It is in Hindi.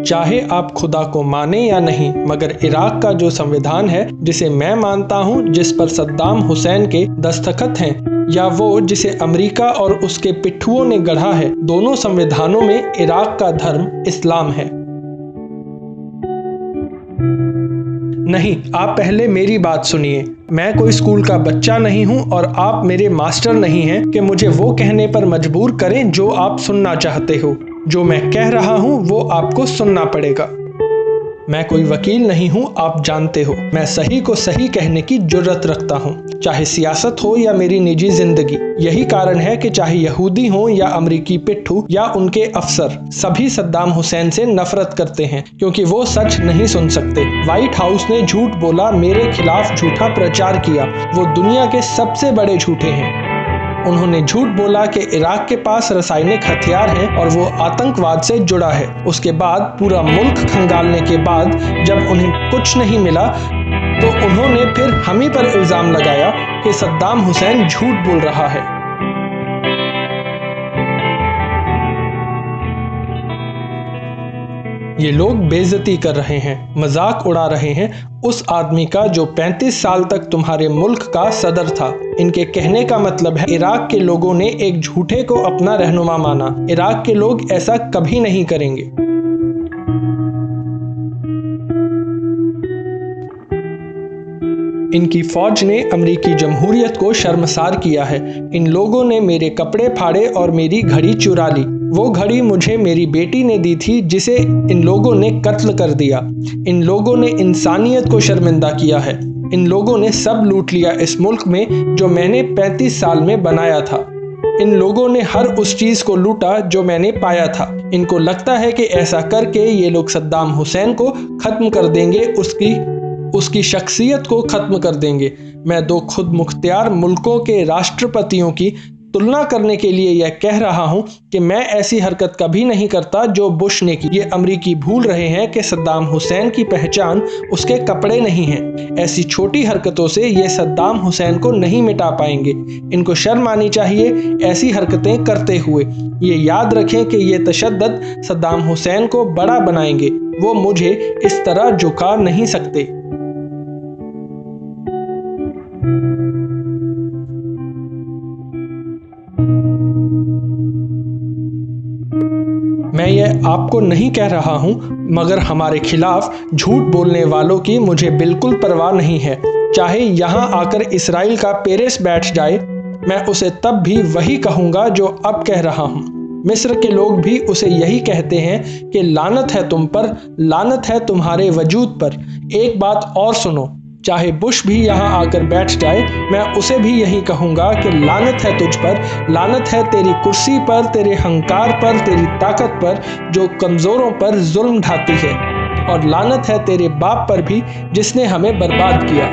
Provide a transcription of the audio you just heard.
चाहे आप खुदा को माने या नहीं, मगर इराक का जो संविधान है, जिसे मैं मानता हूँ, जिस पर सद्दाम हुसैन के दस्तखत हैं, या वो जिसे अमेरिका और उसके पिट्ठुओं ने गढ़ा है, दोनों संविधानों में इराक का धर्म इस्लाम है। नहीं, आप पहले मेरी बात सुनिए। मैं कोई स्कूल का बच्चा नहीं हूं और आप मेरे मास्टर नहीं हैं कि मुझे वो कहने पर मजबूर करें जो आप सुनना चाहते हो। जो मैं कह रहा हूं वो आपको सुनना पड़ेगा। मैं कोई वकील नहीं हूं, आप जानते हो। मैं सही को सही कहने की जुर्रत रखता हूं, चाहे सियासत हो या मेरी निजी जिंदगी। यही कारण है कि चाहे यहूदी हो या अमरीकी पिट्ठू या उनके अफसर, सभी सद्दाम हुसैन से नफरत करते हैं, क्योंकि वो सच नहीं सुन सकते। व्हाइट हाउस ने झूठ बोला, मेरे खिलाफ झूठा प्रचार किया। वो दुनिया के सबसे बड़े झूठे हैं। उन्होंने झूठ बोला कि इराक के पास रासायनिक हथियार हैं और वो आतंकवाद से जुड़ा है। उसके बाद पूरा मुल्क खंगालने के बाद जब उन्हें कुछ नहीं मिला तो उन्होंने फिर हम ही पर इल्जाम लगाया कि सद्दाम हुसैन झूठ बोल रहा है। ये लोग बेइज्जती कर रहे हैं, मजाक उड़ा रहे हैं उस आदमी का जो 35 साल तक तुम्हारे मुल्क का सदर था। इनके कहने का मतलब है इराक के लोगों ने एक झूठे को अपना रहनुमा माना। इराक के लोग ऐसा कभी नहीं करेंगे। इनकी फौज ने अमरीकी जमहूरियत को शर्मसार किया है। इन लोगों ने मेरे कपड़े फाड़े और मेरी घड़ी चुरा ली। वो घड़ी मुझे मेरी बेटी ने दी थी, जिसे इन लोगों ने कत्ल कर दिया। इन लोगों ने इंसानियत को शर्मिंदा किया है। इन लोगों ने सब लूट लिया इस मुल्क में जो मैंने 35 साल में बनाया था। इन लोगों ने हर उस चीज को लूटा जो मैंने पाया था। इनको लगता है कि ऐसा करके ये लोग सद्दाम हुसैन को खत्म कर देंगे, उसकी शख्सियत को खत्म कर देंगे। मैं दो खुद मुख्तियार मुल्कों के राष्ट्रपतियों की तुलना करने के लिए यह कह रहा हूं कि मैं ऐसी हरकत कभी नहीं करता जो बुश ने की। ये अमरीकी भूल रहे हैं कि सद्दाम हुसैन की पहचान उसके कपड़े नहीं हैं। ऐसी छोटी हरकतों से ये सद्दाम हुसैन को नहीं मिटा पाएंगे। इनको शर्म आनी चाहिए ऐसी हरकतें करते हुए। ये याद रखें कि ये तशद्दुद सद्दाम हुसैन को बड़ा बनाएंगे। वो मुझे इस तरह झुका नहीं सकते। मैं ये आपको नहीं कह रहा हूं, मगर हमारे खिलाफ झूठ बोलने वालों की मुझे बिल्कुल परवाह नहीं है। चाहे यहां आकर इसराइल का पेरेस बैठ जाए, मैं उसे तब भी वही कहूंगा जो अब कह रहा हूं। मिस्र के लोग भी उसे यही कहते हैं कि लानत है तुम पर, लानत है तुम्हारे वजूद पर। एक बात और सुनो, चाहे बुश भी यहाँ आकर बैठ जाए, मैं उसे भी यही कहूँगा कि लानत है तुझ पर, लानत है तेरी कुर्सी पर, तेरे हंकार पर, तेरी ताकत पर जो कमज़ोरों पर जुल्म ढाती है, और लानत है तेरे बाप पर भी जिसने हमें बर्बाद किया।